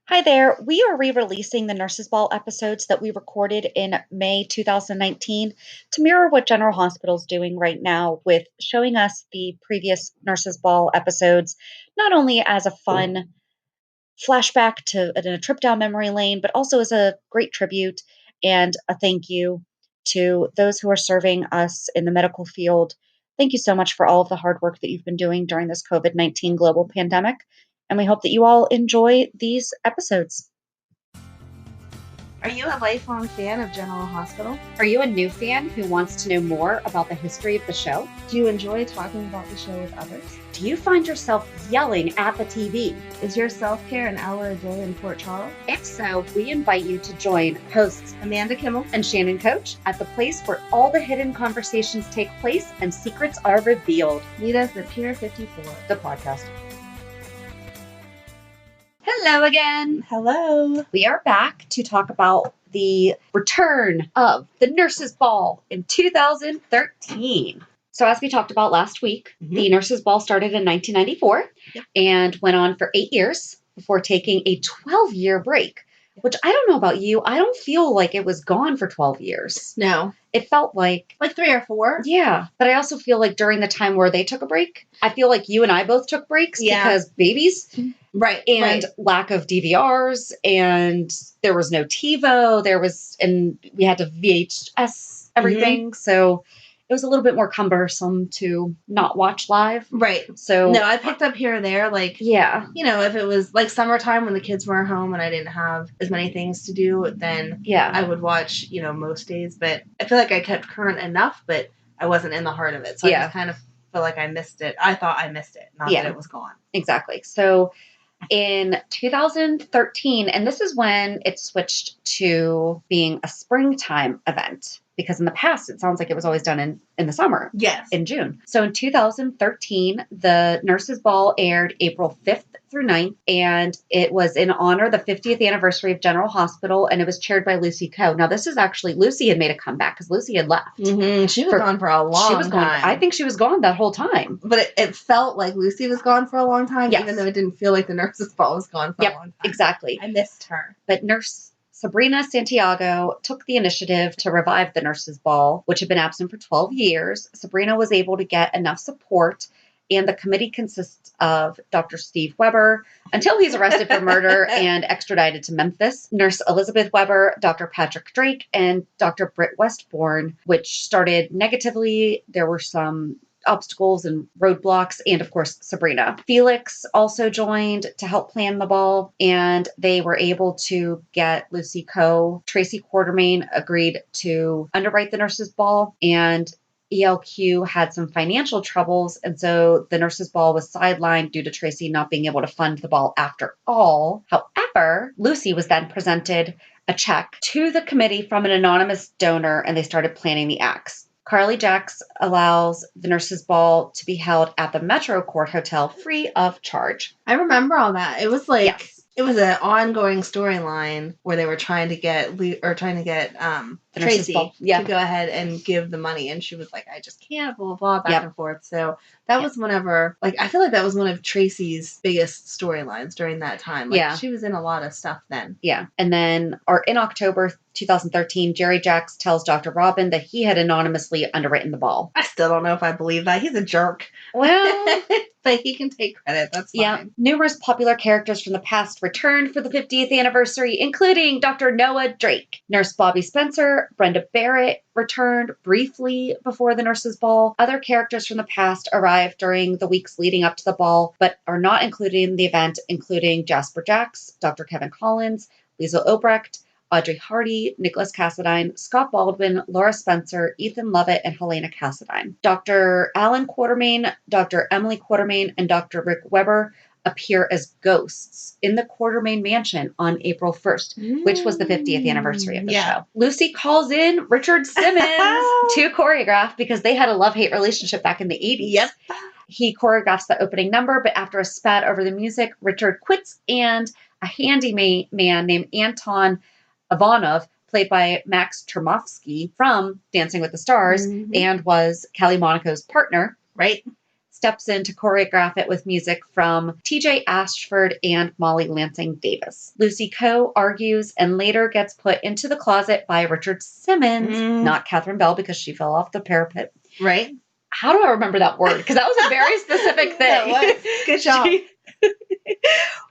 Hi there. We are re releasing the Nurses Ball episodes that we recorded in May 2019 to mirror what General Hospital is doing right now with showing us the previous Nurses Ball episodes, not only as a fun flashback to a trip down memory lane, but also as a great tribute and a thank you to those who are serving us in the medical field. Thank you so much for all of the hard work that you've been doing during this COVID-19 global pandemic. And we hope that you all enjoy these episodes. Are you a lifelong fan of General Hospital? Are you a new fan who wants to know more about the history of the show? Do you enjoy talking about the show with others? Do you find yourself yelling at the TV? Is your self-care an hour a day in Port Charles? If so, we invite you to join hosts Amanda Kimmel and Shannon Coach at the place where all the hidden conversations take place and secrets are revealed. Meet us at Pier 54, the podcast. Hello again. Hello. We are back to talk about the return of the Nurses Ball in 2013. So as we talked about last week, the Nurses Ball started in 1994 and went on for 8 years before taking a 12-year break, which I don't know about you. I don't feel like it was gone for 12 years. No. It felt like 3 or 4. Yeah. But I also feel like during the time where they took a break, I feel like you and I both took breaks because babies. Right. And lack of DVRs, and there was no TiVo, and we had to VHS everything. So it was a little bit more cumbersome to not watch live. Right. So no, I picked up here or there, if it was like summertime when the kids were home and I didn't have as many things to do, then I would watch, most days. But I feel like I kept current enough, but I wasn't in the heart of it. So I just kind of feel like I missed it. I thought I missed it, not that it was gone. Exactly. So in 2013, and this is when it switched to being a springtime event, because in the past, it sounds like it was always done in the summer. Yes. In June. So in 2013, the Nurses Ball aired April 5th through 9th, and it was in honor of the 50th anniversary of General Hospital, and it was chaired by Lucy Coe. Now, this is actually, Lucy had made a comeback because Lucy had left. She was gone for a long time. I think she was gone that whole time. But it felt like Lucy was gone for a long time, even though it didn't feel like the Nurses Ball was gone for a long time. Exactly. I missed her. But Nurse Sabrina Santiago took the initiative to revive the Nurses Ball, which had been absent for 12 years. Sabrina was able to get enough support, and the committee consists of Dr. Steve Weber, until he's arrested for murder and extradited to Memphis, Nurse Elizabeth Weber, Dr. Patrick Drake, and Dr. Britt Westbourne, which started negatively. There were some obstacles and roadblocks, and of course Sabrina. Felix also joined to help plan the ball, and they were able to get Lucy Coe. Tracy Quartermain agreed to underwrite the Nurses Ball, and ELQ had some financial troubles, and so the Nurses Ball was sidelined due to Tracy not being able to fund the ball after all. However, Lucy was then presented a check to the committee from an anonymous donor, and they started planning the acts. Carly Jacks allows the Nurses Ball to be held at the Metro Court Hotel free of charge. I remember all that. It was it was an ongoing storyline where they were trying to get Tracy to go ahead and give the money, and she was like, "I just can't," blah blah blah, back and forth. So that was whenever, I feel like that was one of Tracy's biggest storylines during that time. She was in a lot of stuff then. Yeah, and then, in October 2013, Jerry Jacks tells Dr. Robin that he had anonymously underwritten the ball. I still don't know if I believe that. He's a jerk. Well, but he can take credit. That's fine. Yeah. Numerous popular characters from the past returned for the 50th anniversary, including Dr. Noah Drake. Nurse Bobby Spencer, Brenda Barrett returned briefly before the Nurses Ball. Other characters from the past arrived during the weeks leading up to the ball, but are not included in the event, including Jasper Jacks, Dr. Kevin Collins, Liesl Obrecht, Audrey Hardy, Nicholas Cassadine, Scott Baldwin, Laura Spencer, Ethan Lovett, and Helena Cassadine. Dr. Alan Quartermain, Dr. Emily Quartermain, and Dr. Rick Weber appear as ghosts in the Quartermain mansion on April 1st, which was the 50th anniversary of the show. Lucy calls in Richard Simmons to choreograph because they had a love-hate relationship back in the 80s. Yep. He choreographs the opening number, but after a spat over the music, Richard quits, and a handyman named Anton Ivanov, played by Max Termovsky from Dancing with the Stars, and was Kelly Monaco's partner, steps in to choreograph it with music from TJ Ashford and Molly Lansing Davis. Lucy Coe argues and later gets put into the closet by Richard Simmons, not Catherine Bell because she fell off the parapet. Right. How do I remember that word? Because that was a very specific thing. Good job.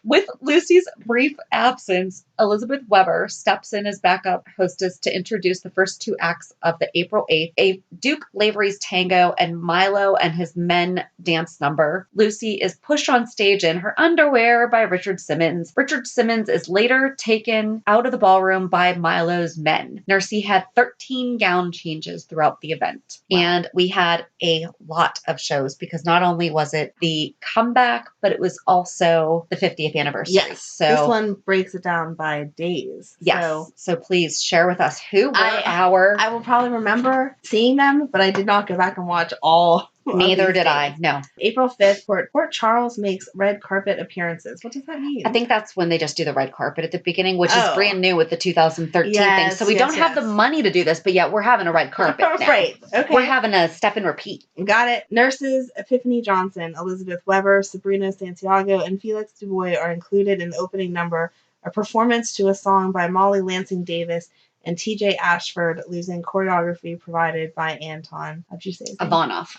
With Lucy's brief absence, Elizabeth Weber steps in as backup hostess to introduce the first two acts of the April 8th, a Duke Lavery's tango and Milo and his men dance number. Lucy is pushed on stage in her underwear by Richard Simmons. Richard Simmons is later taken out of the ballroom by Milo's men. Nursey had 13 gown changes throughout the event. Wow. And we had a lot of shows because not only was it the comeback, but it was also the 50th anniversary. Yes. So this one breaks it down by days. Yes. So please share with us who were I will probably remember seeing them, but I did not go back and watch all. Neither did I. No. April 5th, Port Charles makes red carpet appearances. What does that mean? I think that's when they just do the red carpet at the beginning, which is brand new with the 2013 thing. So we don't have the money to do this, but yet we're having a red carpet now. Right. Okay. We're having a step and repeat. Got it. Nurses Epiphany Johnson, Elizabeth Weber, Sabrina Santiago, and Felix Dubois are included in the opening number, a performance to a song by Molly Lansing Davis and TJ Ashford, using choreography provided by Anton. How'd you say it? Ivanoff.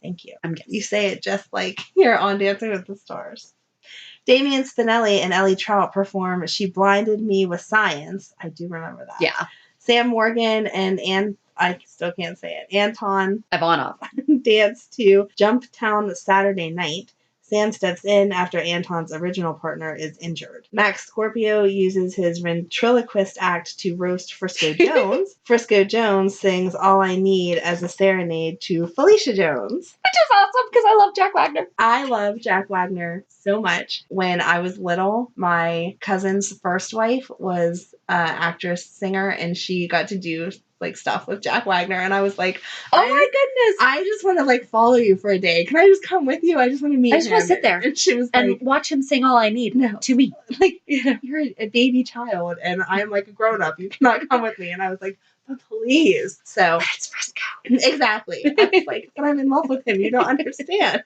Thank you. I'm guessing. You say it just like you're on Dancing with the Stars. Damian Spinelli and Ellie Trout perform She Blinded Me with Science. I do remember that. Yeah. Sam Morgan and I still can't say it. Anton Ivanoff dance to Jumptown Saturday Night. Sam steps in after Anton's original partner is injured. Max Scorpio uses his ventriloquist act to roast Frisco Jones. Frisco Jones sings All I Need as a serenade to Felicia Jones. Which is awesome because I love Jack Wagner. I love Jack Wagner so much. When I was little, my cousin's first wife was an actress, singer, and she got to do like stuff with Jack Wagner, and I was like, oh my goodness, I just want to like follow you for a day. Can I just come with you? I just want to meet him. I just want to sit there and she was and like, watch him sing All I Need. No, to me, like you're a baby child and I'm like a grown up. You cannot come with me. And I was like, but please. So that's Frisco. Exactly. I was like, but I'm in love with him. You don't understand.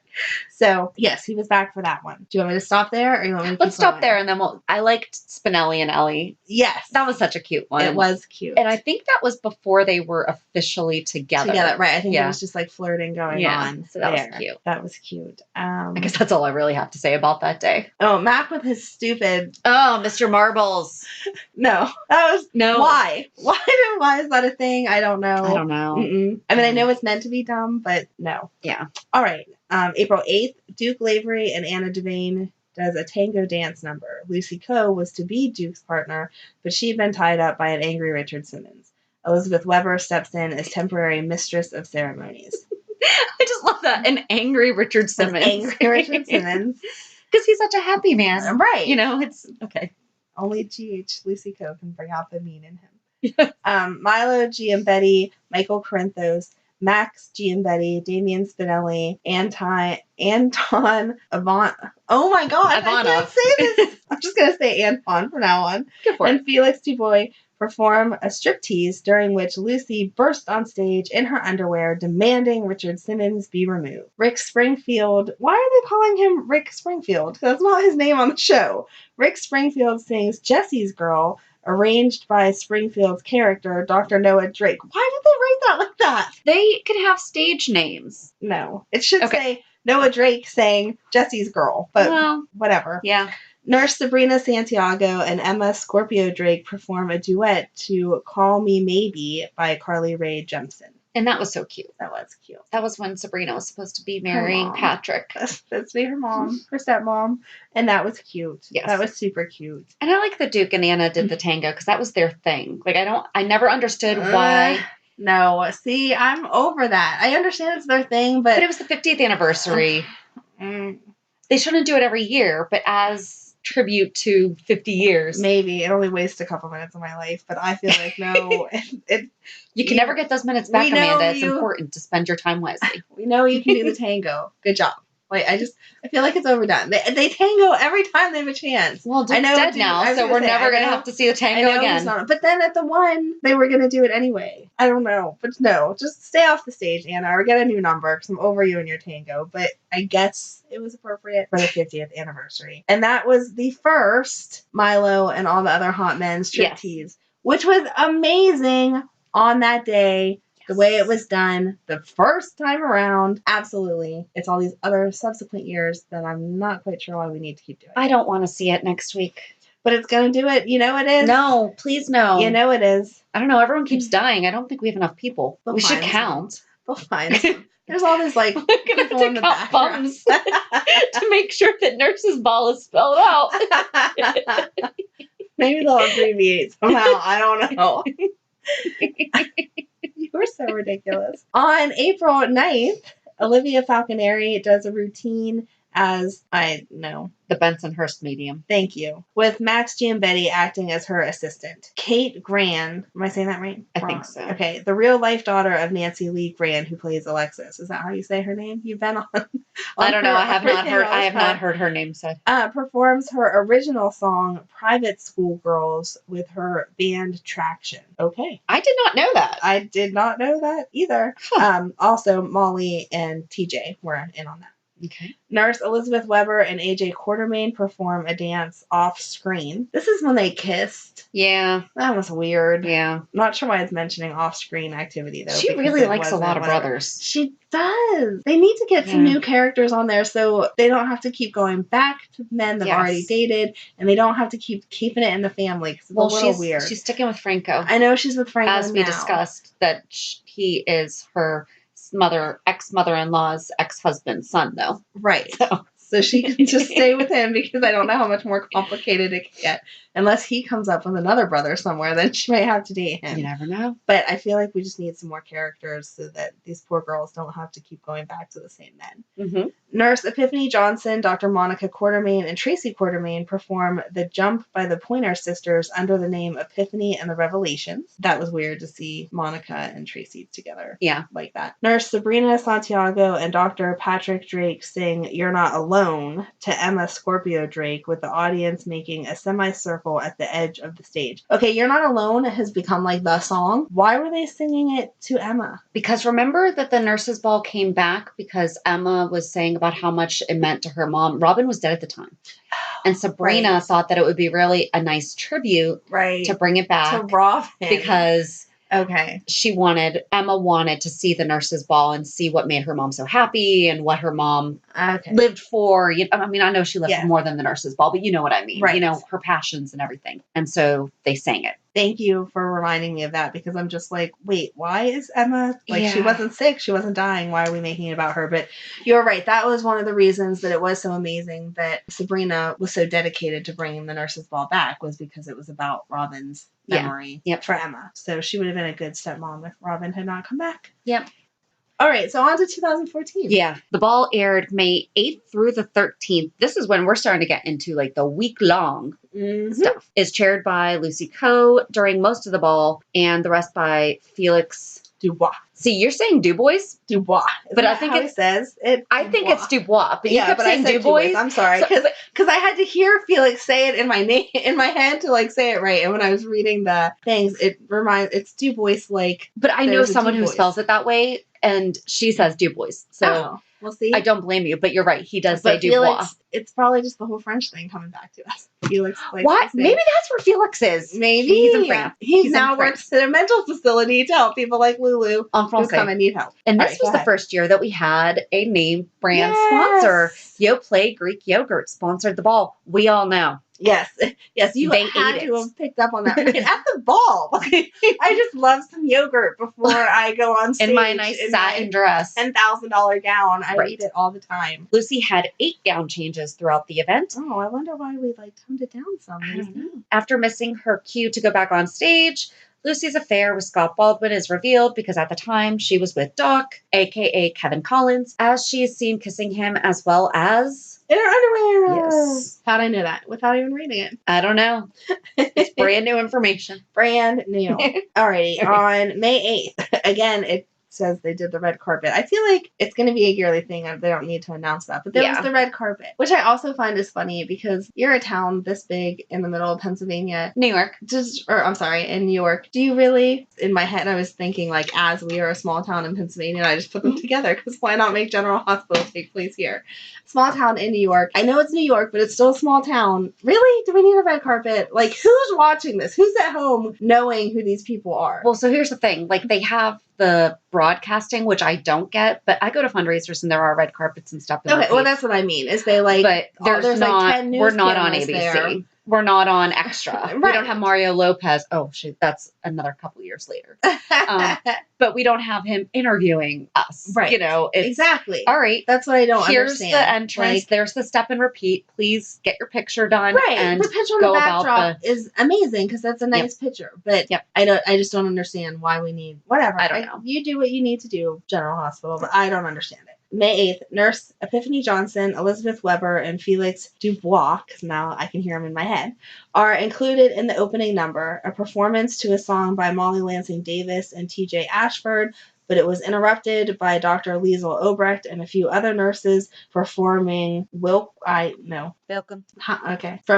So yes, he was back for that one. Do you want me to stop there, or you want me to Let's stop there, and then I liked Spinelli and Ellie. Yes, that was such a cute one. It was cute, and I think that was before they were officially together. Right? I think it was just like flirting going on. So that was cute. That was cute. I guess that's all I really have to say about that day. Oh, Mac with his stupid. Oh, Mr. Marbles. No, that was no. Why is that a thing? I don't know. I don't know. Mm-mm. I mean, I know it's meant to be dumb, but no. Yeah. All right. April 8th, Duke Lavery and Anna Devane does a tango dance number. Lucy Coe was to be Duke's partner, but she had been tied up by an angry Richard Simmons. Elizabeth Weber steps in as temporary mistress of ceremonies. I just love that. An angry Richard Simmons. Angry Richard Simmons. Because he's such a happy man. Right. You know, it's okay. Only G.H. Lucy Coe can bring out the mean in him. Milo Giambetti, Michael Corinthos, Max Giambetti, Damian Spinelli, Anton Avant. Oh my God, Ivanoff. I can't say this. I'm just going to say Anton from now on. Go for it. And Felix Dubois perform a striptease during which Lucy burst on stage in her underwear, demanding Richard Simmons be removed. Rick Springfield, why are they calling him Rick Springfield? That's not his name on the show. Rick Springfield sings Jessie's Girl, arranged by Springfield's character, Dr. Noah Drake. Why did they write that like that? They could have stage names. No. It should say Noah Drake sang Jessie's Girl, but whatever. Yeah. Nurse Sabrina Santiago and Emma Scorpio Drake perform a duet to Call Me Maybe by Carly Rae Jepsen. And that was so cute. That was cute. That was when Sabrina was supposed to be marrying Patrick. That's me, her mom, her stepmom. And that was cute. Yes. That was super cute. And I like the Duke and Anna did the tango because that was their thing. Like, I never understood why. No, see, I'm over that. I understand it's their thing, but it was the 50th anniversary. They shouldn't do it every year, but as tribute to 50 years. Maybe. It only wastes a couple minutes of my life, but I feel like, no. You can never get those minutes back, Amanda. It's important to spend your time wisely. We know you can do the tango. Good job. Like, I feel like it's overdone. They tango every time they have a chance. Well, Duke's dead now, so we're never going to have to see the tango again. But then at the one, they were going to do it anyway. I don't know. But no, just stay off the stage, Anna, or get a new number, because I'm over you and your tango. But I guess it was appropriate for the 50th anniversary. And that was the first Milo and all the other hot men striptease, which was amazing on that day. The way it was done the first time around, absolutely. It's all these other subsequent years that I'm not quite sure why we need to keep doing. I don't want to see it next week. But it's going to do it. You know it is. No, please no. You know it is. I don't know. Everyone keeps dying. I don't think we have enough people. We should count. They'll find some. There's all this, like, people in the background. Bums to make sure that Nurse's Ball is spelled out. Maybe they'll abbreviate somehow. I don't know. You were so ridiculous. On April 9th, Olivia Falconeri does a routine as, I know, the Bensonhurst medium. Thank you. With Max Giambetti acting as her assistant. Kate Gran, am I saying that right? I think so. Okay, the real life daughter of Nancy Lee Gran, who plays Alexis. Is that how you say her name? You've been on I don't know. I have not heard her name said. Performs her original song Private School Girls with her band Traction. Okay. I did not know that. I did not know that either. Huh. Also, Molly and TJ were in on that. Okay. Nurse Elizabeth Weber and AJ Quartermain perform a dance off screen. This is when they kissed. Yeah. That was weird. Yeah. Not sure why it's mentioning off screen activity, though. She really likes a lot of brothers. She does. They need to get some new characters on there so they don't have to keep going back to men they've already dated, and they don't have to keep keeping it in the family because it's a little weird. She's sticking with Franco. I know she's with Franco as we discussed that he is her ex-mother-in-law's ex-husband's son, though. Right. So she can just stay with him because I don't know how much more complicated it can get. Unless he comes up with another brother somewhere, then she may have to date him. You never know. But I feel like we just need some more characters so that these poor girls don't have to keep going back to the same men. Mm-hmm. Nurse Epiphany Johnson, Dr. Monica Quartermain, and Tracy Quartermain perform The Jump by the Pointer Sisters under the name Epiphany and the Revelations. That was weird to see Monica and Tracy together. Yeah. Like that. Nurse Sabrina Santiago and Dr. Patrick Drake sing You're Not Alone to Emma Scorpio Drake, with the audience making a semicircle at the edge of the stage. Okay, You're Not Alone has become like the song. Why were they singing it to Emma? Because remember that the Nurses' Ball came back because Emma was saying about how much it meant to her mom. Robin was dead at the time. And Sabrina thought that it would be really a nice tribute to bring it back to Robin. Because Emma wanted to see the Nurses' Ball and see what made her mom so happy and what her mom lived for. I mean, I know she lived for more than the Nurses' Ball, but you know what I mean. Right. You know, her passions and everything. And so they sang it. Thank you for reminding me of that, because I'm just like, wait, why is Emma, she wasn't sick, she wasn't dying, why are we making it about her? But you're right, that was one of the reasons that it was so amazing that Sabrina was so dedicated to bringing the Nurses' Ball back, was because it was about Robin's memory for Emma. So she would have been a good stepmom if Robin had not come back. Yep. All right, so on to 2014. Yeah. The ball aired May 8th through the 13th. This is when we're starting to get into like the week-long stuff. It's chaired by Lucy Coe during most of the ball, and the rest by Felix Dubois. See, you're saying Dubois? Dubois. But I think it says it. I think it's Dubois, but you kept saying Dubois. I'm sorry, because I had to hear Felix say it in my head to like say it right. And when I was reading the things, it's Dubois. But I know someone who spells it that way, and she says Dubois. So we'll see. I don't blame you, but you're right. He does say Dubois. Felix, it's probably just the whole French thing coming back to us. Felix, what? Maybe that's where Felix is. Maybe he's in France. He now works at a mental facility to help people like Lulu who come and need help. And this was the first year that we had a name brand sponsor. Yoplait Greek Yogurt sponsored the ball. We all know. Yes, you had to have picked up on that at the ball. I just love some yogurt before I go on stage. In my nice satin dress. $10,000 gown. I eat it all the time. Lucy had 8 gown changes throughout the event. Oh, I wonder why we toned it down some. I don't know. After missing her cue to go back on stage, Lucy's affair with Scott Baldwin is revealed because at the time she was with Doc, a.k.a. Kevin Collins, as she is seen kissing him as well as... in her underwear. Yes. How'd I know that without even reading it? I don't know. It's brand new information. Brand new. Alrighty. On May 8th, again, it says they did the red carpet. I feel like it's going to be a yearly thing. They don't need to announce that. But there was the red carpet, which I also find is funny because you're a town this big in the middle of Pennsylvania. New York. In New York. Do you really? In my head, I was thinking, like, as we are a small town in Pennsylvania, and I just put them together because why not make General Hospital take place here? Small town in New York. I know it's New York, but it's still a small town. Really? Do we need a red carpet? Like, who's watching this? Who's at home knowing who these people are? Well, so here's the thing. Like, they have the broadcasting, which I don't get, but I go to fundraisers and there are red carpets and stuff. Okay, well, that's what I mean. Is they like, but there's not, like 10 news we're not on ABC. There. We're not on Extra. Right. We don't have Mario Lopez. Oh, shoot, that's another couple years later. But we don't have him interviewing us. Right. You know, exactly. All right. That's what I don't understand. Here's the entrance. Like, there's the step and repeat. Please get your picture done. Right. And the picture on the backdrop is amazing because that's a nice picture. But I just don't understand why we need whatever. I don't know. You do what you need to do, General Hospital, but I don't understand it. May 8th, Nurse Epiphany Johnson, Elizabeth Weber, and Felix Dubois, because now I can hear them in my head, are included in the opening number, a performance to a song by Molly Lansing Davis and T.J. Ashford, but it was interrupted by Dr. Liesel Obrecht and a few other nurses performing from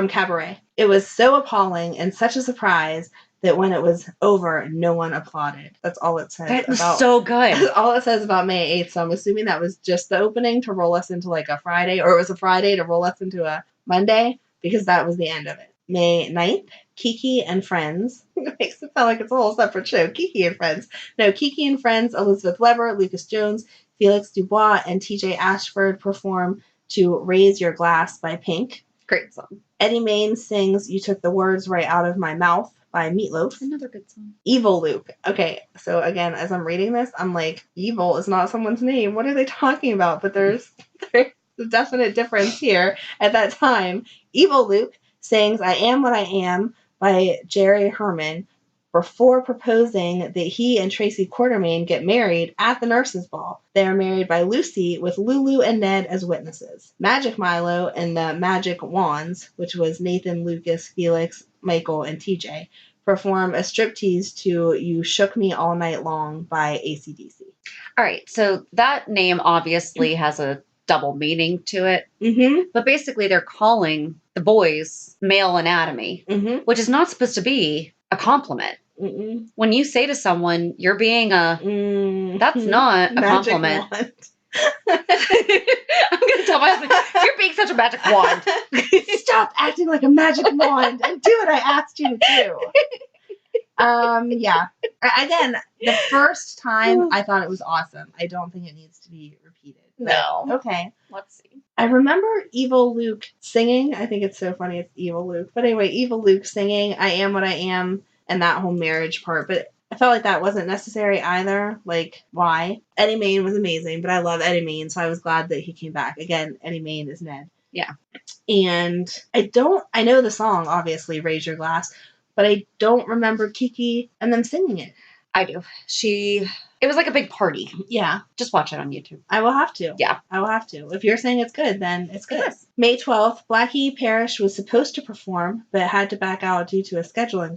Cabaret. It was so appalling and such a surprise that when it was over, no one applauded. That's all it says. That was so good. That's all it says about May 8th. So I'm assuming that was just the opening to roll us into like a Friday, or it was a Friday to roll us into a Monday, because that was the end of it. May 9th, Kiki and Friends. It makes it sound like it's a whole separate show. Kiki and Friends. No, Kiki and Friends, Elizabeth Weber, Lucas Jones, Felix Dubois, and T.J. Ashford perform to Raise Your Glass by Pink. Great song. Eddie Main sings You Took the Words Right Out of My Mouth by Meatloaf. Another good song. Evil Luke. Okay, so again, as I'm reading this, I'm like, evil is not someone's name. What are they talking about? But there's a definite difference here. At that time, Evil Luke sings I Am What I Am by Jerry Herman before proposing that he and Tracy Quartermain get married at the nurses' ball. They are married by Lucy with Lulu and Ned as witnesses. Magic Milo and the Magic Wands, which was Nathan, Lucas, Felix, Michael, and TJ, perform a striptease to You Shook Me All Night Long by AC/DC. All right, so that name obviously has a double meaning to it. Mm-hmm. But basically they're calling the boys male anatomy, which is not supposed to be a compliment. Mm-mm. When you say to someone, you're being that's not a magic compliment. Wand. I'm going to tell my husband, you're being such a magic wand. Stop acting like a magic wand and do what I asked you to do. Yeah. Again, the first time I thought it was awesome. I don't think it needs to be repeated. No. Okay. Let's see. I remember Evil Luke singing. I think it's so funny it's Evil Luke. But anyway, Evil Luke singing I Am What I Am and that whole marriage part. But I felt like that wasn't necessary either. Like, why? Eddie Main was amazing, but I love Eddie Main, so I was glad that he came back. Again, Eddie Main is Ned. Yeah. And I know the song, obviously, Raise Your Glass, but I don't remember Kiki and them singing it. I do. It was like a big party. Yeah. Just watch it on YouTube. I will have to. Yeah. I will have to. If you're saying it's good, then it's good. Yes. May 12th, Blackie Parrish was supposed to perform, but had to back out due to a scheduling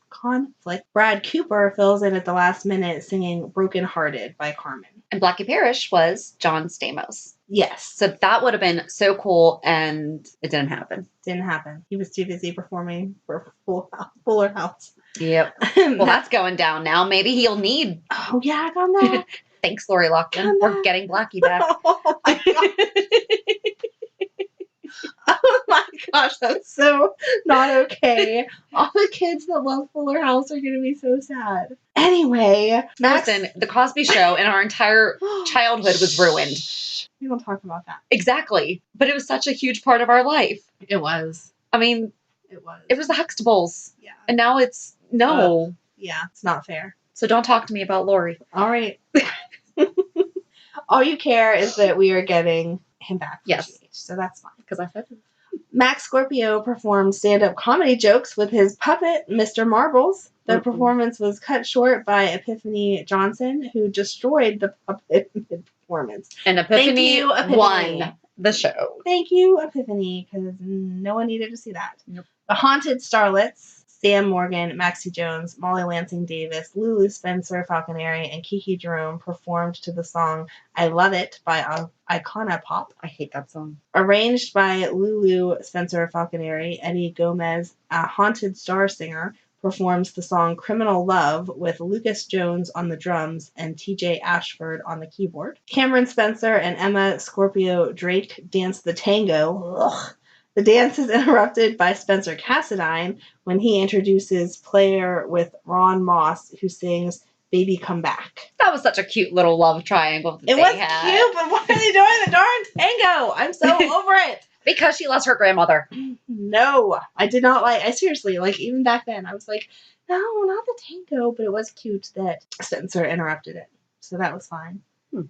conflict. Brad Cooper fills in at the last minute singing Broken Hearted by Carmen. And Blackie Parrish was John Stamos. Yes. So that would have been so cool, and it didn't happen. Didn't happen. He was too busy performing for Fuller House. Yep. Well, that's going down now. Maybe he'll need... Oh, yeah, on that. Thanks, Lori Loughlin. We're getting Blackie back. Oh, my God. Oh, my gosh. That's so not okay. All the kids that love Fuller House are going to be so sad. Anyway. Listen, The Cosby Show and our entire childhood was ruined. We don't talk about that. Exactly. But it was such a huge part of our life. It was. I mean... It was the Huxtables. Yeah. And now it's... No. Yeah, it's not fair. So don't talk to me about Lori. All right. All you care is that we are getting him back. Yes. So that's fine. Because I said it. Max Scorpio performed stand-up comedy jokes with his puppet, Mr. Marbles. The performance was cut short by Epiphany Johnson, who destroyed the puppet mid-performance. And Epiphany won the show. Thank you, Epiphany, because no one needed to see that. Nope. The Haunted Starlets Sam Morgan, Maxie Jones, Molly Lansing Davis, Lulu Spencer Falconeri, and Kiki Jerome performed to the song I Love It by Icona Pop. I hate that song. Arranged by Lulu Spencer Falconeri, Eddie Gomez, a Haunted Star singer, performs the song Criminal Love with Lucas Jones on the drums and TJ Ashford on the keyboard. Cameron Spencer and Emma Scorpio Drake dance the tango. Ugh. The dance is interrupted by Spencer Cassadine when he introduces Player with Ron Moss, who sings Baby Come Back. That was such a cute little love triangle that it was cute, but why are they doing the darn tango? I'm so over it. Because she loves her grandmother. No, I did not like. I seriously, like, even back then, I was like, no, not the tango. But it was cute that Spencer interrupted it, so that was fine.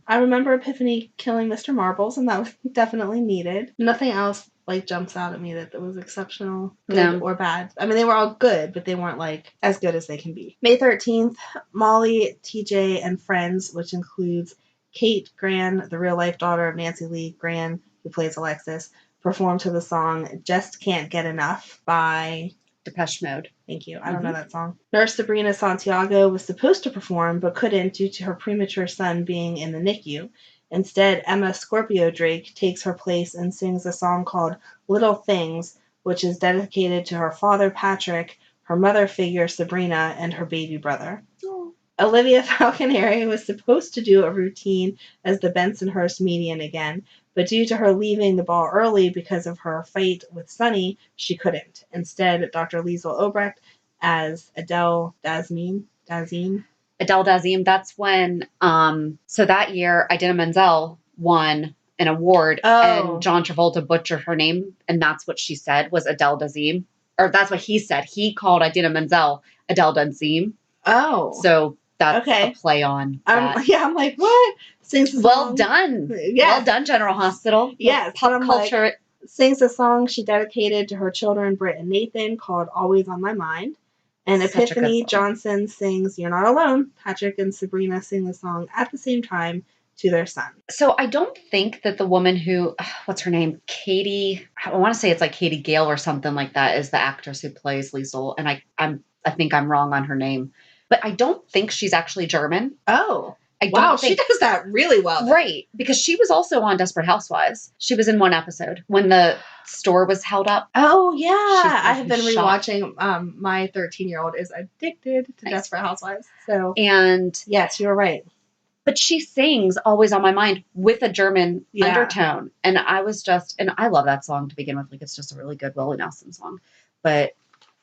I remember Epiphany killing Mr. Marbles, and that was definitely needed. Nothing else like jumps out at me that was exceptional, good or bad. I mean, they were all good, but they weren't like as good as they can be. May 13th, Molly, TJ, and friends, which includes Kate Gran, the real life daughter of Nancy Lee Gran, who plays Alexis, performed to the song Just Can't Get Enough by Depeche Mode. Thank you. I don't know that song. Nurse Sabrina Santiago was supposed to perform but couldn't due to her premature son being in the NICU. Instead, Emma Scorpio Drake takes her place and sings a song called Little Things, which is dedicated to her father Patrick, her mother figure Sabrina, and her baby brother. Oh. Olivia Falconeri was supposed to do a routine as the Bensonhurst median again, but due to her leaving the ball early because of her fight with Sonny, she couldn't. Instead, Dr. Liesl Obrecht as Adele Dazeem. Adele Dazeem, that's when, so that year, Idina Menzel won an award, and John Travolta butchered her name, and that's what she said was Adele Dazeem. Or that's what he said. He called Idina Menzel Adele Dazeem. Oh. So that's a play on that. I'm like, what? Sings a song. Well done. Yes. Well done, General Hospital. Yes. Pop culture. Like, sings a song she dedicated to her children, Britt and Nathan, called Always on My Mind. And Epiphany Johnson sings You're Not Alone. Patrick and Sabrina sing the song at the same time to their son. So I don't think that the woman who, what's her name? Katie, I want to say it's like Katie Gale or something like that, is the actress who plays Liesl. And I think I'm wrong on her name. But I don't think she's actually German. Oh. She does that really well. Then. Right. Because she was also on Desperate Housewives. She was in one episode when the store was held up. Oh, yeah. I have been rewatching. My 13-year-old is addicted to Desperate Housewives. So, and yes, you're right. But she sings Always on My Mind with a German undertone. And I was and I love that song to begin with. Like, it's just a really good Willie Nelson song. But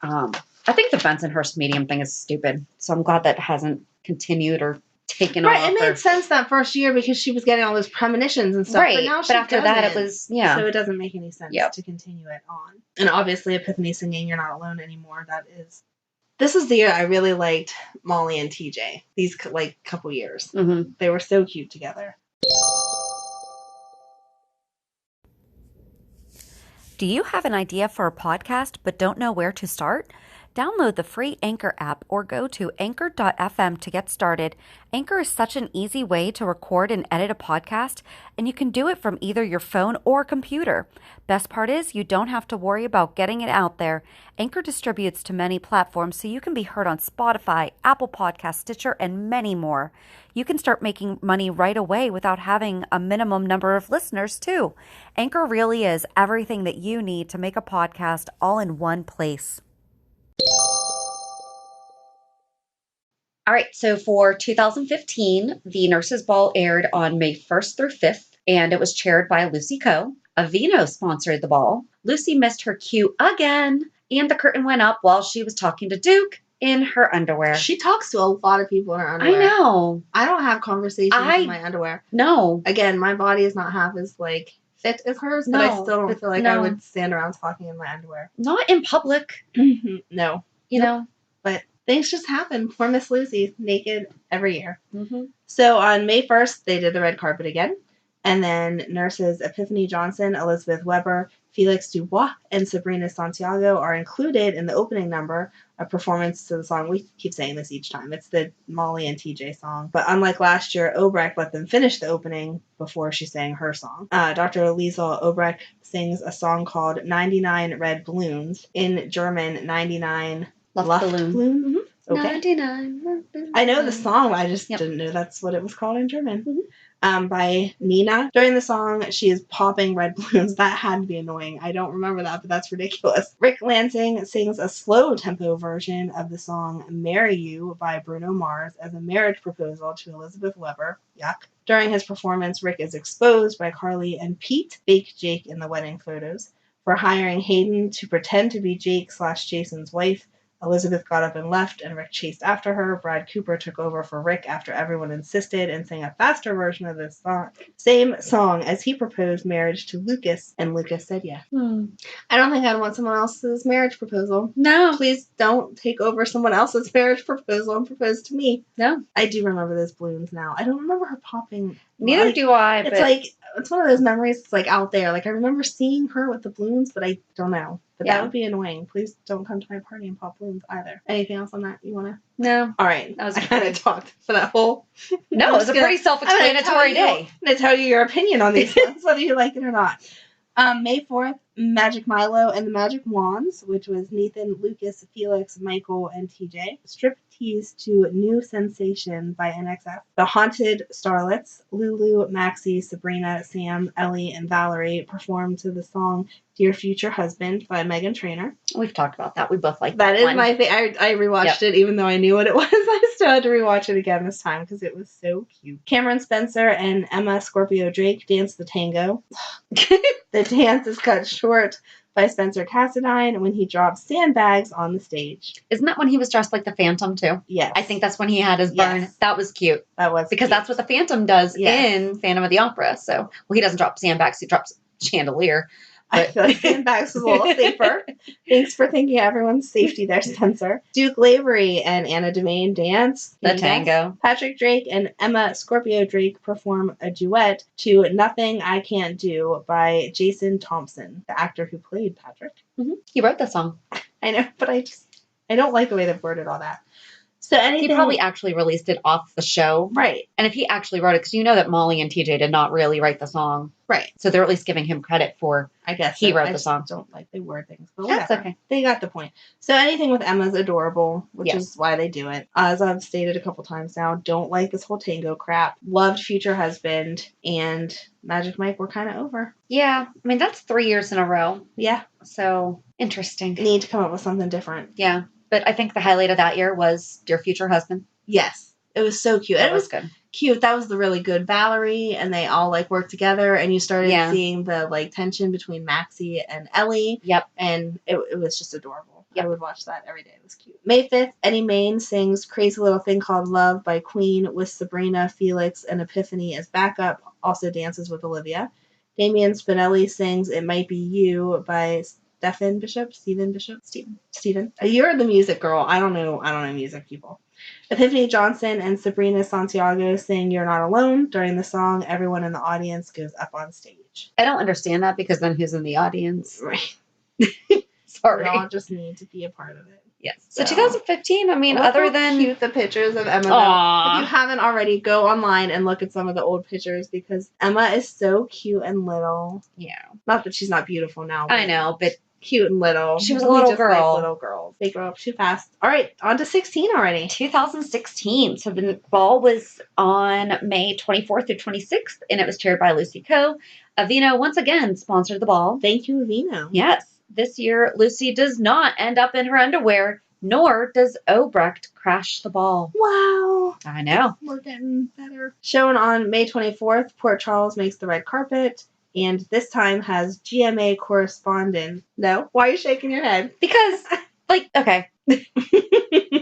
I think the Bensonhurst medium thing is stupid. So I'm glad that hasn't continued or taken off. Right, it made sense that first year because she was getting all those premonitions and stuff. Right, but now but after that it was, So it doesn't make any sense to continue it on. And obviously Epiphany singing You're Not Alone Anymore, this is the year I really liked Molly and TJ. These, like, couple years. Mm-hmm. They were so cute together. Do you have an idea for a podcast but don't know where to start? Download the free Anchor app or go to anchor.fm to get started. Anchor is such an easy way to record and edit a podcast, and you can do it from either your phone or computer. Best part is you don't have to worry about getting it out there. Anchor distributes to many platforms so you can be heard on Spotify, Apple Podcasts, Stitcher, and many more. You can start making money right away without having a minimum number of listeners, too. Anchor really is everything that you need to make a podcast all in one place. All right, so for 2015, the Nurses Ball aired on May 1st through 5th, and it was chaired by Lucy Coe. Aveeno sponsored the ball. Lucy missed her cue again, and the curtain went up while she was talking to Duke in her underwear. She talks to a lot of people in her underwear. I know. I don't have conversations in my underwear. No. Again, my body is not half as, like, fit as hers, but I still don't feel like I would stand around talking in my underwear. Not in public. No. You know? But things just happen for Miss Lucy, naked every year. Mm-hmm. So on May 1st, they did the red carpet again. And then nurses Epiphany Johnson, Elizabeth Weber, Felix Dubois, and Sabrina Santiago are included in the opening number, a performance to the song. We keep saying this each time. It's the Molly and TJ song. But unlike last year, Obrecht let them finish the opening before she sang her song. Dr. Liesl Obrecht sings a song called 99 Red Balloons, in German 99 Luft Balloon. Mm-hmm. Okay. 99. I know the song, but I just didn't know that's what it was called in German. By Nina. During the song, she is popping red balloons. That had to be annoying. I don't remember that, but that's ridiculous. Rick Lansing sings a slow tempo version of the song Marry You by Bruno Mars as a marriage proposal to Elizabeth Weber. Yuck. During his performance, Rick is exposed by Carly and Pete, fake Jake in the wedding photos, for hiring Hayden to pretend to be Jake/Jason's wife. Elizabeth got up and left, and Rick chased after her. Brad Cooper took over for Rick after everyone insisted and sang a faster version of this same song as he proposed marriage to Lucas, and Lucas said yes. I don't think I'd want someone else's marriage proposal. No. Please don't take over someone else's marriage proposal and propose to me. No. I do remember those balloons now. I don't remember her popping. Neither do I. It's like, it's one of those memories that's like out there. Like, I remember seeing her with the balloons, but I don't know. But that would be annoying. Please don't come to my party and pop balloons either. Anything else on that you want to? No. All right. That was I kind of talked for that whole... No, it was a pretty self-explanatory day. I'm going to tell you your opinion on these ones, whether you like it or not. May 4th, Magic Milo and the Magic Wands, which was Nathan, Lucas, Felix, Michael, and TJ. Striptease to New Sensation by NXF. The Haunted Starlets, Lulu, Maxie, Sabrina, Sam, Ellie, and Valerie performed to the song Dear Future Husband by Meghan Trainor. We've talked about that. We both like that. That is one. My favorite. I rewatched it even though I knew what it was. I still had to rewatch it again this time because it was so cute. Cameron Spencer and Emma Scorpio Drake danced the tango. The dance is cut short by Spencer Cassadine when he drops sandbags on the stage. Isn't that when he was dressed like the Phantom too? Yes. I think that's when he had his burn. Yes. That was cute. That was because cute. that's what the Phantom does in Phantom of the Opera. So, well, he doesn't drop sandbags; he drops chandelier. I feel like sandbags was a little safer. Thanks for thinking of everyone's safety there, Spencer. Duke Lavery and Anna Demain dance the tango. Patrick Drake and Emma Scorpio Drake perform a duet to Nothing I Can't Do by Jason Thompson, the actor who played Patrick. He wrote the song. I know, but I don't like the way they've worded all that. So anything... He probably actually released it off the show. Right. And if he actually wrote it, because you know that Molly and TJ did not really write the song. Right. So they're at least giving him credit for, I guess he wrote the song. I don't like the word things, but That's whatever. okay. They got the point. So anything with Emma's adorable, which is why they do it. As I've stated a couple times now, don't like this whole tango crap. Loved Future Husband and Magic Mike were kind of over. Yeah. I mean, that's 3 years in a row. Yeah. So, interesting. Need to come up with something different. Yeah. But I think the highlight of that year was Dear Future Husband. Yes. It was so cute. That was good. Cute. That was the really good Valerie, and they all like worked together, and you started seeing the like tension between Maxie and Ellie. Yep. And it was just adorable. Yep. I would watch that every day. It was cute. May 5th, Eddie Main sings Crazy Little Thing Called Love by Queen with Sabrina, Felix, and Epiphany as backup. Also dances with Olivia. Damian Spinelli sings It Might Be You by Stephen Bishop. You're the music girl. I don't know music people. Epiphany Johnson and Sabrina Santiago sing You're Not Alone. During the song, everyone in the audience goes up on stage. I don't understand that because then who's in the audience? Right. Sorry. We all just need to be a part of it. Yes. So 2015, I mean, other than... cute the pictures of Emma. If you haven't already, go online and look at some of the old pictures because Emma is so cute and little. Yeah. Not that she's not beautiful now. I know, but... Cute and little. She was a little girl. Like little girls. They grow up too fast. All right, on to 16 already. 2016. So the ball was on May 24th through 26th, and it was chaired by Lucy Coe. Aveeno once again sponsored the ball. Thank you, Aveeno. Yes. This year, Lucy does not end up in her underwear, nor does Obrecht crash the ball. Wow. I know. We're getting better. Shown on May 24th, Port Charles makes the red carpet. And this time has GMA correspondent. No? Why are you shaking your head? Because, okay.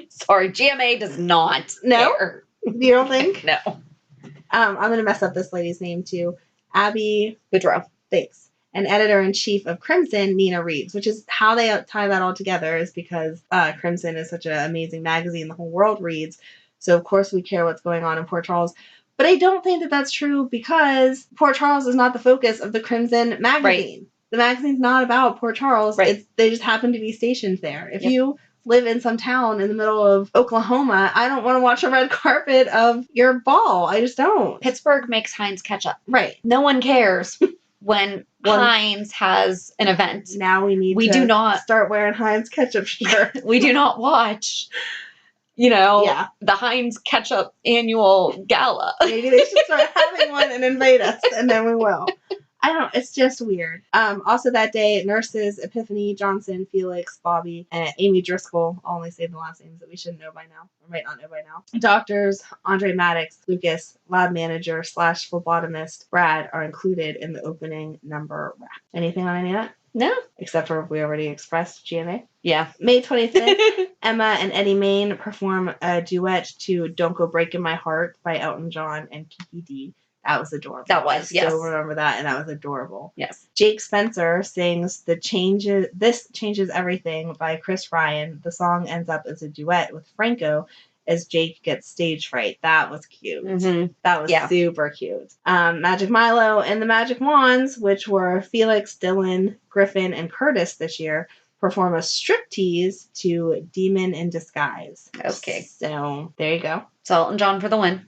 Sorry, GMA does not. No? care. You don't think? No. I'm going to mess up this lady's name, too. Abby Boudreaux. Thanks. And editor-in-chief of Crimson, Nina Reeves, which is how they tie that all together is because Crimson is such an amazing magazine the whole world reads. So, of course, we care what's going on in Port Charles. But I don't think that that's true because Port Charles is not the focus of the Crimson magazine. Right. The magazine's not about Port Charles. Right. They just happen to be stationed there. If you live in some town in the middle of Oklahoma, I don't want to watch a red carpet of your ball. I just don't. Pittsburgh makes Heinz ketchup. Right. No one cares. when Heinz has an event. Now we do not start wearing Heinz ketchup shirts. We do not watch, the Heinz ketchup annual gala. Maybe they should start having one and invite us, and then we will. I don't know. It's just weird. Also that day, nurses Epiphany, Johnson, Felix, Bobby, and Amy Driscoll, I'll only say the last names that we should know by now, or might not know by now. Doctors Andre Maddox, Lucas, lab manager / phlebotomist Brad are included in the opening number rap. Anything on any of that? No. Except for we already expressed GMA. Yeah. May 25th, Emma and Eddie Main perform a duet to Don't Go Breaking My Heart by Elton John and Kiki D. That was adorable. That was, I still remember that, and that was adorable. Yes. Jake Spencer sings This Changes Everything by Chris Ryan. The song ends up as a duet with Franco as Jake gets stage fright. That was cute. Mm-hmm. That was super cute. Magic Milo and the Magic Wands, which were Felix, Dylan, Griffin, and Curtis this year, perform a striptease to Demon in Disguise. Okay. So, there you go. So Elton John for the win.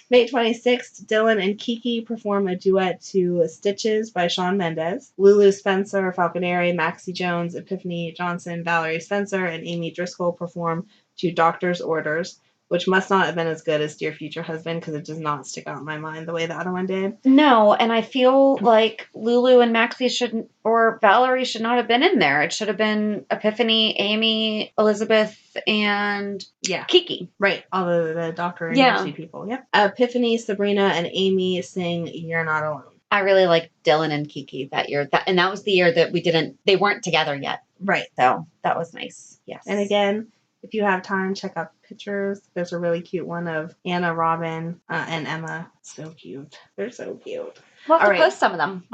May 26th, Dylan and Kiki perform a duet to Stitches by Shawn Mendes. Lulu Spencer, Falconeri, Maxie Jones, Epiphany Johnson, Valerie Spencer, and Amy Driscoll perform to Doctor's Orders, which must not have been as good as Dear Future Husband because it does not stick out in my mind the way the other one did. No, and I feel like Lulu and Maxie shouldn't, or Valerie should not have been in there. It should have been Epiphany, Amy, Elizabeth, and Kiki. Right, all the doctor and nurse people. Yep. Epiphany, Sabrina, and Amy sing You're Not Alone. I really liked Dylan and Kiki that year. And that was the year that they weren't together yet. Right. So that was nice. Yes. And again, if you have time, check out the pictures. There's a really cute one of Anna, Robin, and Emma. So cute. They're so cute. We'll have to post some of them.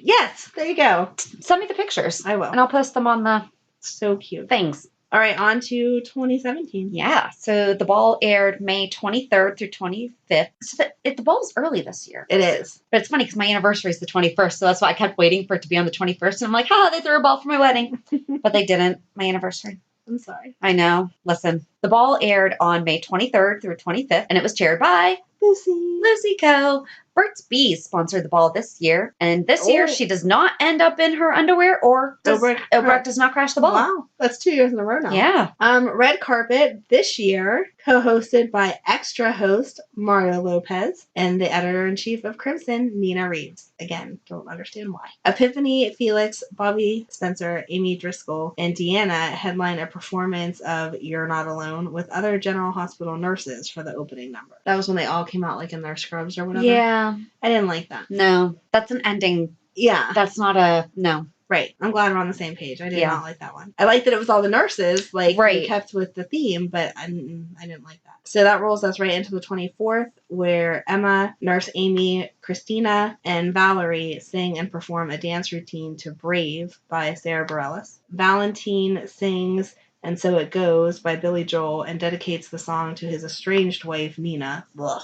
Yes, there you go. Send me the pictures. I will. And I'll post them on the so cute things. All right, on to 2017. Yeah. So the ball aired May 23rd through 25th. So the ball's early this year. It is. But it's funny because my anniversary is the 21st. So that's why I kept waiting for it to be on the 21st. And I'm like, they threw a ball for my wedding. But they didn't. My anniversary. I'm sorry. I know. Listen, the ball aired on May 23rd through 25th, and it was chaired by Lucy Co. Burt's Bees sponsored the ball this year, and this year she does not end up in her underwear, or Obrecht does not crash the ball. Wow, that's 2 years in a row now. Yeah. Red Carpet this year, co-hosted by extra host Mario Lopez and the editor-in-chief of Crimson, Nina Reeves. Again, don't understand why. Epiphany, Felix, Bobby Spencer, Amy Driscoll, and Deanna headline a performance of You're Not Alone with other General Hospital nurses for the opening number. That was when they all came out like in their scrubs or whatever. Yeah. I didn't like that. No, that's an ending. Yeah. That's not a, no. Right. I'm glad we're on the same page. I did not like that one. I liked that it was all the nurses, we kept with the theme, but I didn't like that. So that rolls us right into the 24th, where Emma, Nurse Amy, Christina, and Valerie sing and perform a dance routine to Brave by Sarah Bareilles. Valentine sings And So It Goes by Billy Joel and dedicates the song to his estranged wife, Nina. Ugh.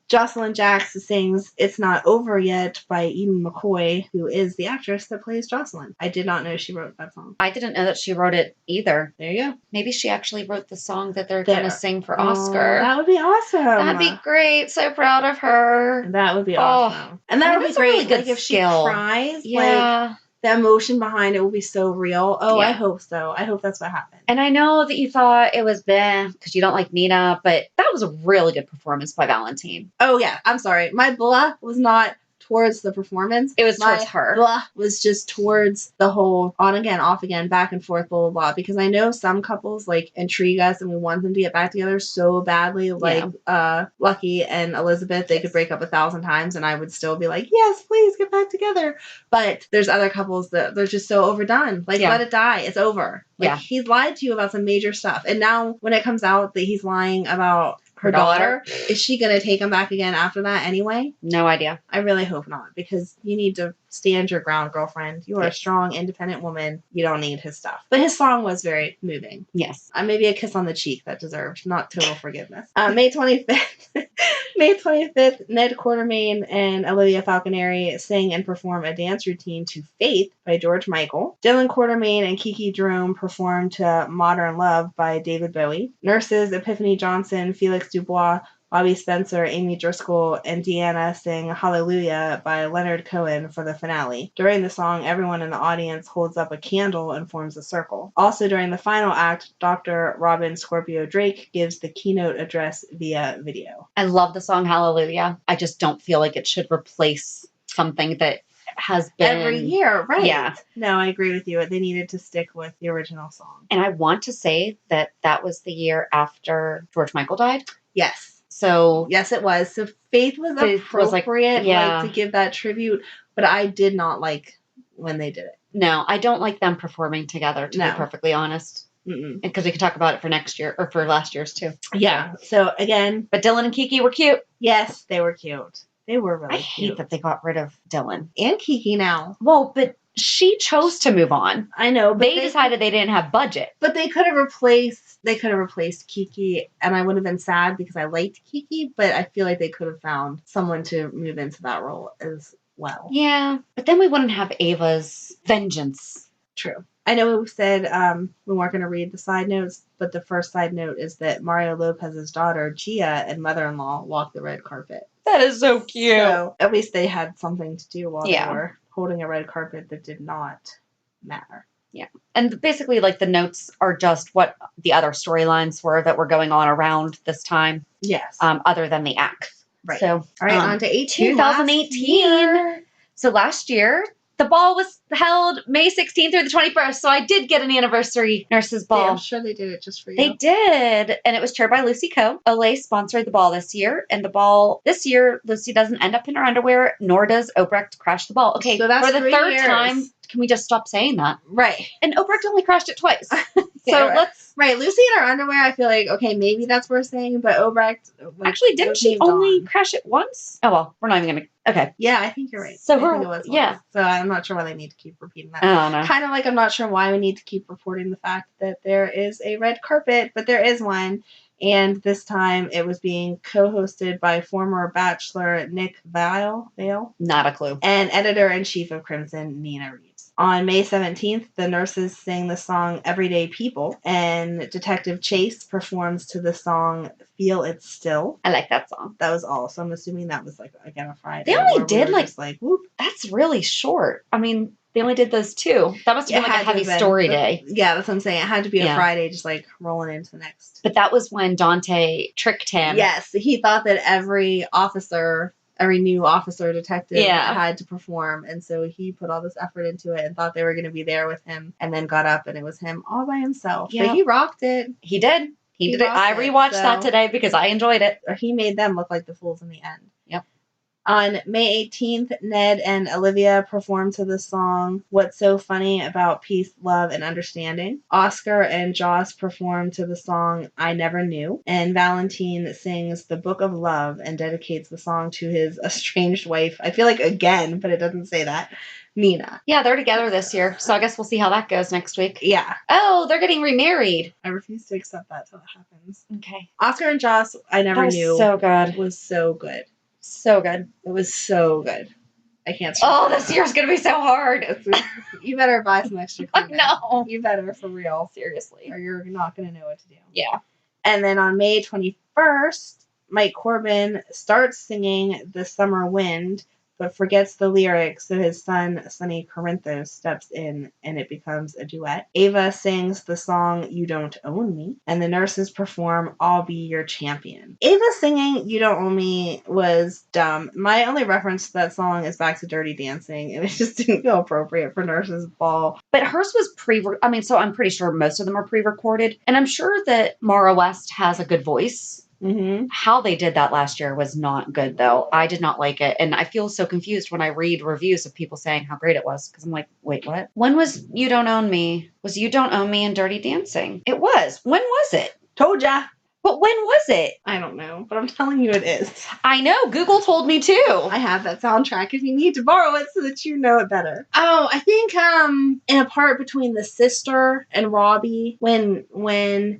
Jocelyn Jacks sings It's Not Over Yet by Eden McCoy, who is the actress that plays Jocelyn. I did not know she wrote that song. I didn't know that she wrote it either. There you go. Maybe she actually wrote the song that they're going to sing for Oscar. That would be awesome. That'd be great. So proud of her. That would be awesome. And that would be great. Really good if skill. She cries. Yeah. The emotion behind it will be so real. Oh, yeah. I hope so. I hope that's what happened. And I know that you thought it was because you don't like Nina, but that was a really good performance by Valentine. Oh, yeah. I'm sorry. My blah was not towards the performance. It was towards her. Blah was just towards the whole on again, off again, back and forth, blah, blah, blah. Because I know some couples intrigue us and we want them to get back together so badly. Lucky and Elizabeth, they could break up 1,000 times and I would still be like, yes, please get back together. But there's other couples that they're just so overdone. Let it die. It's over. He's lied to you about some major stuff. And now when it comes out that he's lying about her daughter, is she going to take him back again after that anyway? No idea. I really hope not, because you need to stand your ground, girlfriend. You are a strong, independent woman. You don't need his stuff. But his song was very moving. Yes. Maybe a kiss on the cheek that deserved, not total forgiveness. May 25th. May 25th, Ned Quartermain and Olivia Falconeri sing and perform a dance routine to Faith by George Michael. Dylan Quartermain and Kiki Jerome perform to Modern Love by David Bowie. Nurses Epiphany Johnson, Felix Dubois, Bobby Spencer, Amy Driscoll, and Deanna sing Hallelujah by Leonard Cohen for the finale. During the song, everyone in the audience holds up a candle and forms a circle. Also during the final act, Dr. Robin Scorpio Drake gives the keynote address via video. I love the song Hallelujah. I just don't feel like it should replace something that has been every year, right? Yeah. No, I agree with you. They needed to stick with the original song. And I want to say that was the year after George Michael died. Yes. So yes, it was. So Faith was appropriate, to give that tribute, but I did not like when they did it. No, I don't like them performing together, to be perfectly honest. Because we can talk about it for next year, or for last year's too. Yeah. So again. But Dylan and Kiki were cute. Yes, they were cute. They were really cute. I hate that they got rid of Dylan. And Kiki now. Well, but she chose to move on. I know. But they decided they didn't have budget. But they could have replaced Kiki, and I would have been sad because I liked Kiki, but I feel like they could have found someone to move into that role as well. Yeah. But then we wouldn't have Ava's vengeance. True. I know we said we weren't going to read the side notes, but the first side note is that Mario Lopez's daughter, Gia, and mother-in-law walked the red carpet. That is so cute. So at least they had something to do while they were holding a red carpet that did not matter. Yeah. And basically, like, the notes are just what the other storylines were that were going on around this time. Yes. Other than the acts. Right. So, all right, on to 2018. So last year, the ball was held May 16th through the 21st. So I did get an anniversary nurses ball. I'm sure they did it just for you. They did. And it was chaired by Lucy Coe. Olay sponsored the ball this year. And the ball this year, Lucy doesn't end up in her underwear, nor does Obrecht crash the ball. Okay, so that's for the third years. time, can we just stop saying that? Right. And Obrecht only crashed it twice. So let's... Right, Lucy in her underwear, I feel like, okay, maybe that's worth saying, but Obrecht... Actually, didn't she only crash it once? Oh, well, we're not even going to... Okay. Yeah, I think you're right. So I think it was once. So I'm not sure why they need to keep repeating that. I don't know. Kind of like I'm not sure why we need to keep reporting the fact that there is a red carpet, but there is one. And this time it was being co-hosted by former Bachelor Nick Vale. Not a clue. And editor-in-chief of Crimson, Nina Reeves. On May 17th, the nurses sing the song Everyday People, and Detective Chase performs to the song Feel It Still. I like that song. That was all. So I'm assuming that was, like, again, a Friday. They only did, whoop. That's really short. I mean, they only did those two. That must have been like a heavy story day. Yeah, that's what I'm saying. It had to be a Friday, just like rolling into the next. But that was when Dante tricked him. Yes, he thought that every new officer detective had to perform, and so he put all this effort into it and thought they were going to be there with him, and then got up and it was him all by himself. Yeah. But he rocked it. He did. He did it. I rewatched that today because I enjoyed it. He made them look like the fools in the end. Yep. On May 18th, Ned and Olivia performed to the song What's So Funny About Peace, Love, and Understanding. Oscar and Joss performed to the song I Never Knew. And Valentine sings The Book of Love and dedicates the song to his estranged wife. I feel like again, but it doesn't say that. Nina. Yeah, they're together this year. So I guess we'll see how that goes next week. Yeah. Oh, they're getting remarried. I refuse to accept that till it happens. Okay. Oscar and Joss, I Never Knew. So good. Was so good. So good. It was so good. I can't. Oh, this year's going to be so hard. You better buy some extra clothing. No. You better, for real. Seriously. Or you're not going to know what to do. Yeah. And then on May 21st, Mike Corbin starts singing The Summer Wind, but forgets the lyrics, so his son, Sonny Corinthos, steps in, and it becomes a duet. Ava sings the song You Don't Own Me, and the nurses perform I'll Be Your Champion. Ava singing You Don't Own Me was dumb. My only reference to that song is back to Dirty Dancing, and it just didn't feel appropriate for Nurses Ball. But hers was so I'm pretty sure most of them are pre-recorded, and I'm sure that Mara West has a good voice. Mm-hmm. How they did that last year was not good, though. I did not like it. And I feel so confused when I read reviews of people saying how great it was. Because I'm like, wait, what? When was You Don't Own Me? Was You Don't Own Me in Dirty Dancing? It was. When was it? Told ya. But when was it? I don't know. But I'm telling you it is. I know. Google told me too. I have that soundtrack if you need to borrow it so that you know it better. Oh, I think in a part between the sister and Robbie, when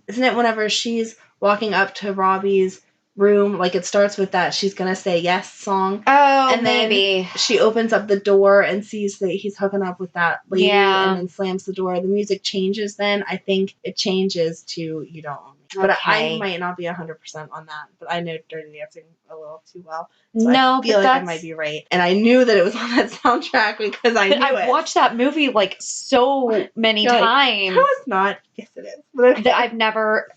isn't it whenever she's walking up to Robbie's room, like it starts with that She's Gonna Say Yes song. Oh, and then maybe. She opens up the door and sees that he's hooking up with that lady and then slams the door. The music changes then. I think it changes to You Don't Own Me. But Okay. I might not be 100% on that. But I know Dirty Dancing a little too well. So No, I feel but like I might be right. And I knew that it was on that soundtrack because I knew I've watched that movie like so many times. No, it's not. Yes, it is. But okay.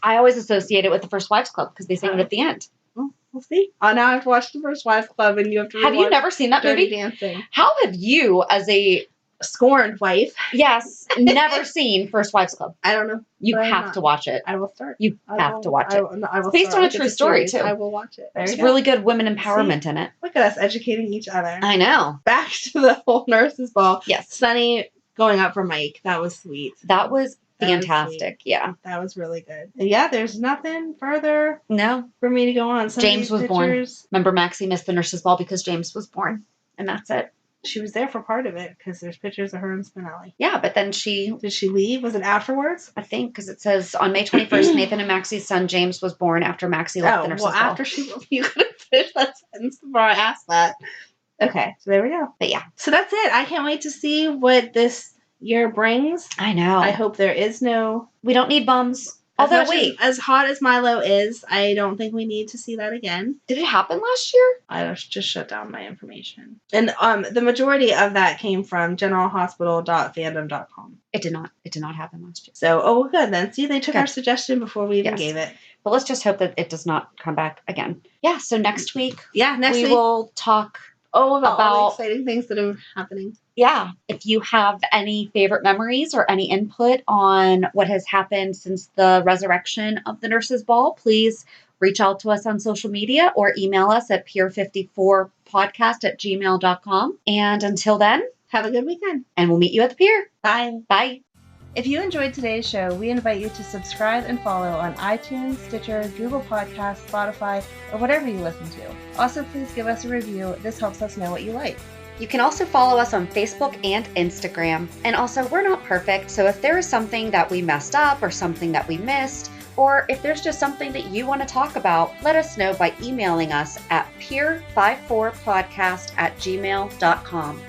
I always associate it with the First Wives Club because they sing it at the end. We'll see. Now I've watched the First Wives Club and you have to Have you never seen that Dirty movie? Dancing. How have you, as a scorned wife, yes, never seen First Wives Club? I don't know. You have to watch it. I will start. You have to watch it. I will it's based on a true story, too. I will watch it. There's really good women empowerment in it. Look at us educating each other. I know. Back to the whole nurses ball. Yes. Sunny going up for Mike. That was sweet. That was fantastic. Yeah. That was really good. And yeah, there's nothing further for me to go on. James was born. Remember, Maxie missed the nurses ball because James was born. And that's it. She was there for part of it because there's pictures of her and Spinelli. Yeah, but then did she leave? Was it afterwards? I think because it says on May 21st, Nathan and Maxie's son James was born after Maxie left the nurses ball. After you could have finished that sentence before I asked that. Okay, so there we go. But yeah. So that's it. I can't wait to see what this year brings. I know. I hope there is no... We don't need bums. Although, wait. As hot as Milo is, I don't think we need to see that again. Did it happen last year? I just shut down my information. And the majority of that came from generalhospital.fandom.com. It did not. It did not happen last year. So, good then. See, they took our suggestion before we even gave it. But let's just hope that it does not come back again. Yeah, so next week. Yeah, next week. We will talk about all the exciting things that are happening. Yeah. If you have any favorite memories or any input on what has happened since the resurrection of the nurses ball, please reach out to us on social media or email us at pier54podcast@gmail.com. And until then, have a good weekend. And we'll meet you at the pier. Bye. Bye. If you enjoyed today's show, we invite you to subscribe and follow on iTunes, Stitcher, Google Podcasts, Spotify, or whatever you listen to. Also, please give us a review. This helps us know what you like. You can also follow us on Facebook and Instagram. And also, we're not perfect, so if there is something that we messed up or something that we missed, or if there's just something that you want to talk about, let us know by emailing us at pier54podcast@gmail.com.